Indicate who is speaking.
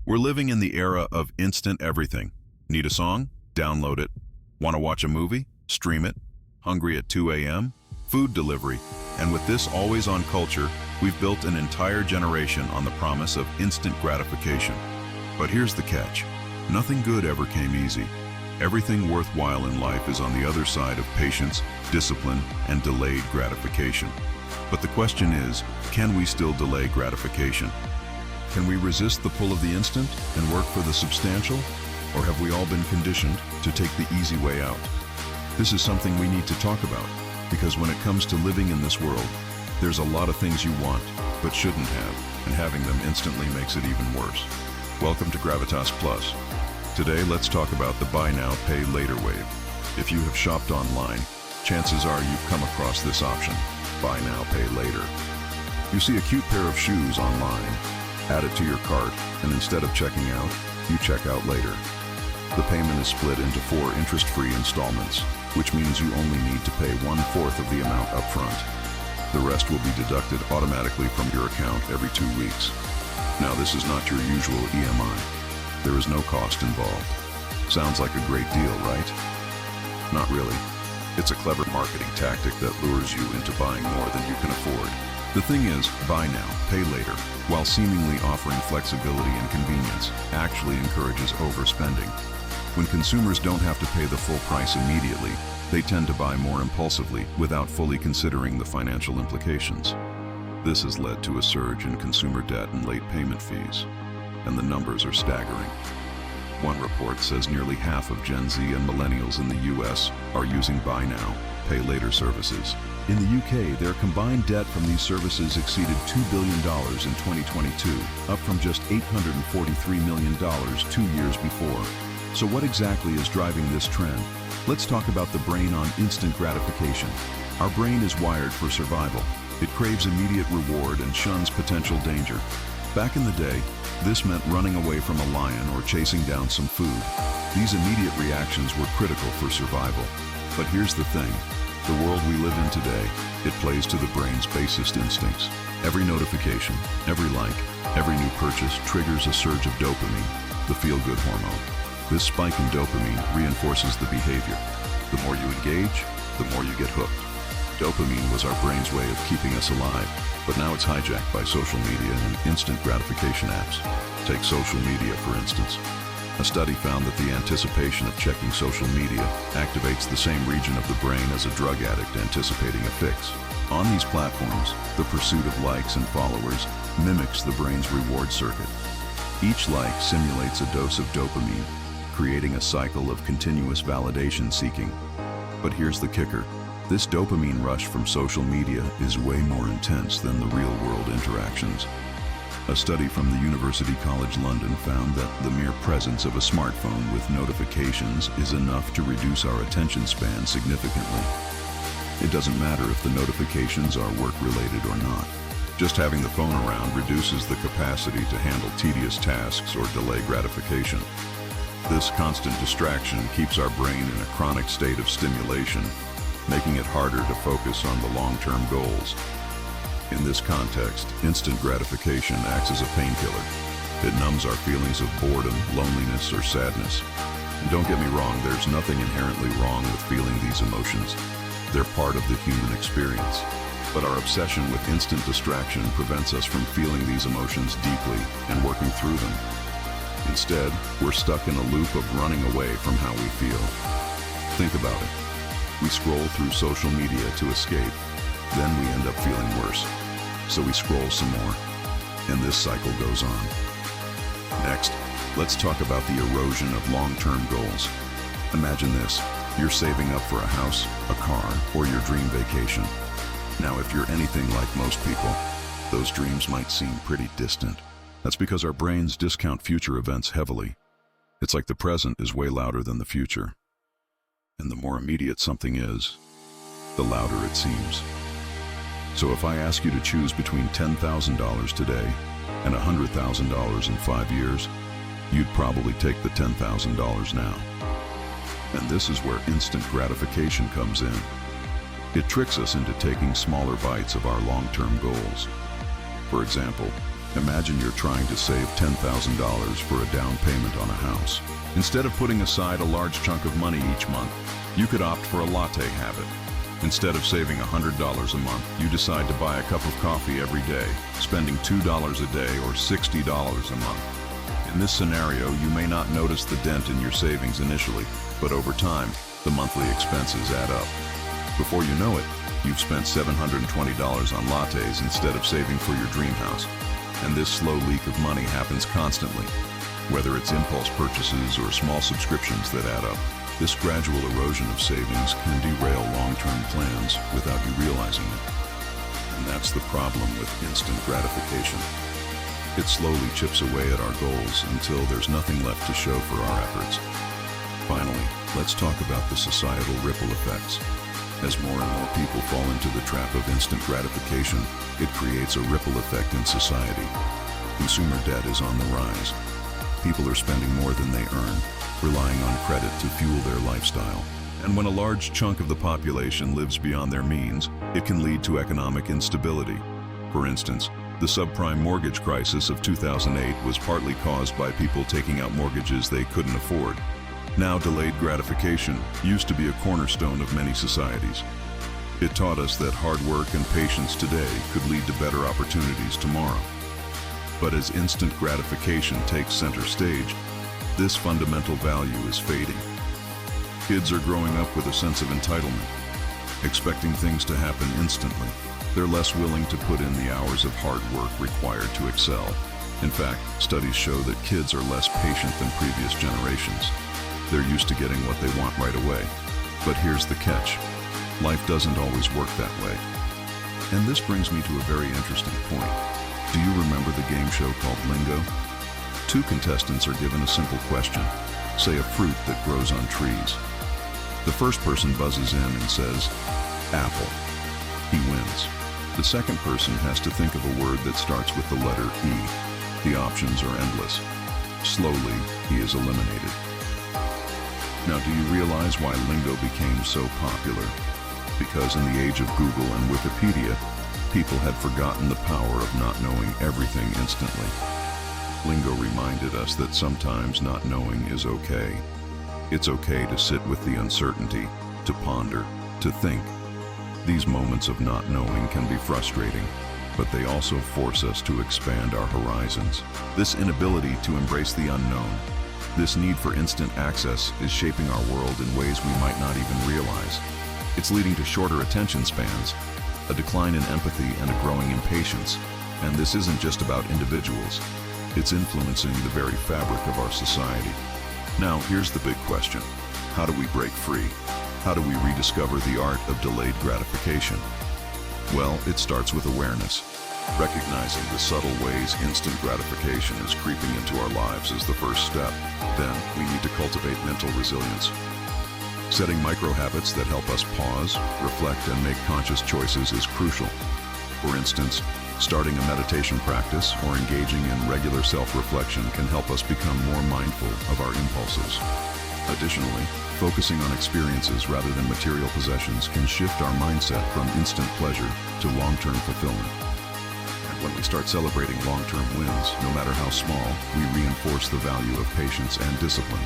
Speaker 1: We're living in the era of instant everything. Need a song? Download it. Want to watch a movie? Stream it. Hungry at 2 a.m.? Food delivery. And with this always-on culture, we've built an entire generation on the promise of instant gratification. But here's the catch. Nothing good ever came easy. Everything worthwhile in life is on the other side of patience, discipline, and delayed gratification. But the question is, can we still delay gratification? Can we resist the pull of the instant and work for the substantial? Or have we all been conditioned to take the easy way out? This is something we need to talk about, because when it comes to living in this world, there's a lot of things you want, but shouldn't have, and having them instantly makes it even worse. Welcome to Gravitas Plus. Today, let's talk about the buy now, pay later wave. If you have shopped online, chances are you've come across this option, buy now, pay later. You see a cute pair of shoes online, add it to your cart, and instead of checking out, you check out later. The payment is split into 4 interest-free installments, which means you only need to pay 1/4 of the amount up front. The rest will be deducted automatically from your account every 2 weeks. Now, this is not your usual EMI. There is no cost involved. Sounds like a great deal, right? Not really. It's a clever marketing tactic that lures you into buying more than you can afford. The thing is, buy now, pay later, while seemingly offering flexibility and convenience, actually encourages overspending. When consumers don't have to pay the full price immediately, they tend to buy more impulsively without fully considering the financial implications. This has led to a surge in consumer debt and late payment fees, and the numbers are staggering. One report says nearly half of Gen Z and millennials in the US are using buy now, pay later services. In the UK, their combined debt from these services exceeded $2 billion in 2022, up from just $843 million 2 years before. So what exactly is driving this trend? Let's talk about the brain on instant gratification. Our brain is wired for survival. It craves immediate reward and shuns potential danger. Back in the day, this meant running away from a lion or chasing down some food. These immediate reactions were critical for survival. But here's the thing. The world we live in today, it plays to the brain's basest instincts. Every notification, every like, every new purchase triggers a surge of dopamine, the feel-good hormone. This spike in dopamine reinforces the behavior. The more you engage, the more you get hooked. Dopamine was our brain's way of keeping us alive, but now it's hijacked by social media and instant gratification apps. Take social media, for instance. A study found that the anticipation of checking social media activates the same region of the brain as a drug addict anticipating a fix. On these platforms, the pursuit of likes and followers mimics the brain's reward circuit. Each like simulates a dose of dopamine, creating a cycle of continuous validation seeking. But here's the kicker. This dopamine rush from social media is way more intense than the real-world interactions. A study from the University College London found that the mere presence of a smartphone with notifications is enough to reduce our attention span significantly. It doesn't matter if the notifications are work-related or not. Just having the phone around reduces the capacity to handle tedious tasks or delay gratification. This constant distraction keeps our brain in a chronic state of stimulation, making it harder to focus on the long-term goals. In this context, instant gratification acts as a painkiller. It numbs our feelings of boredom, loneliness, or sadness. And don't get me wrong, there's nothing inherently wrong with feeling these emotions. They're part of the human experience. But our obsession with instant distraction prevents us from feeling these emotions deeply and working through them. Instead, we're stuck in a loop of running away from how we feel. Think about it. We scroll through social media to escape. Then we end up feeling worse. So we scroll some more. And this cycle goes on. Next, let's talk about the erosion of long-term goals. Imagine this. You're saving up for a house, a car, or your dream vacation. Now, if you're anything like most people, those dreams might seem pretty distant. That's because our brains discount future events heavily. It's like the present is way louder than the future. And the more immediate something is, the louder it seems. So if I ask you to choose between $10,000 today and $100,000 in 5 years, you'd probably take the $10,000 now. And this is where instant gratification comes in. It tricks us into taking smaller bites of our long-term goals. For example, Imagine you're trying to save $10,000 for a down payment on a house. Instead of putting aside a large chunk of money each month, you could opt for a latte habit. Instead of saving $100 a month, you decide to buy a cup of coffee every day, spending $2 a day or $60 a month. In this scenario, you may not notice the dent in your savings initially, but over time, the monthly expenses add up. Before you know it, you've spent $720 on lattes instead of saving for your dream house. And this slow leak of money happens constantly. Whether it's impulse purchases or small subscriptions that add up, this gradual erosion of savings can derail long-term plans without you realizing it. And that's the problem with instant gratification. It slowly chips away at our goals until there's nothing left to show for our efforts. Finally, let's talk about the societal ripple effects. As more and more people fall into the trap of instant gratification, it creates a ripple effect in society. Consumer debt is on the rise. People are spending more than they earn, relying on credit to fuel their lifestyle. And when a large chunk of the population lives beyond their means, it can lead to economic instability. For instance, the subprime mortgage crisis of 2008 was partly caused by people taking out mortgages they couldn't afford. Now, delayed gratification used to be a cornerstone of many societies. It taught us that hard work and patience today could lead to better opportunities tomorrow. But as instant gratification takes center stage, this fundamental value is fading. Kids are growing up with a sense of entitlement, expecting things to happen instantly. They're less willing to put in the hours of hard work required to excel. In fact, studies show that kids are less patient than previous generations. They're used to getting what they want right away. But here's the catch. Life doesn't always work that way. And this brings me to a very interesting point. Do you remember the game show called Lingo? Two contestants are given a simple question. Say a fruit that grows on trees. The first person buzzes in and says, apple. He wins. The second person has to think of a word that starts with the letter E. The options are endless. Slowly, he is eliminated. Now, do you realize why Lingo became so popular? Because in the age of Google and Wikipedia, people had forgotten the power of not knowing everything instantly. Lingo reminded us that sometimes not knowing is okay. It's okay to sit with the uncertainty, to ponder, to think. These moments of not knowing can be frustrating, but they also force us to expand our horizons. This inability to embrace the unknown, this need for instant access, is shaping our world in ways we might not even realize. It's leading to shorter attention spans, a decline in empathy, and a growing impatience. And this isn't just about individuals. It's influencing the very fabric of our society. Now, here's the big question. How do we break free? How do we rediscover the art of delayed gratification? Well, it starts with awareness. Recognizing the subtle ways instant gratification is creeping into our lives is the first step. Then, we need to cultivate mental resilience. Setting micro habits that help us pause, reflect, and make conscious choices is crucial. For instance, starting a meditation practice or engaging in regular self-reflection can help us become more mindful of our impulses. Additionally, focusing on experiences rather than material possessions can shift our mindset from instant pleasure to long-term fulfillment. And when we start celebrating long-term wins, no matter how small, we reinforce the value of patience and discipline.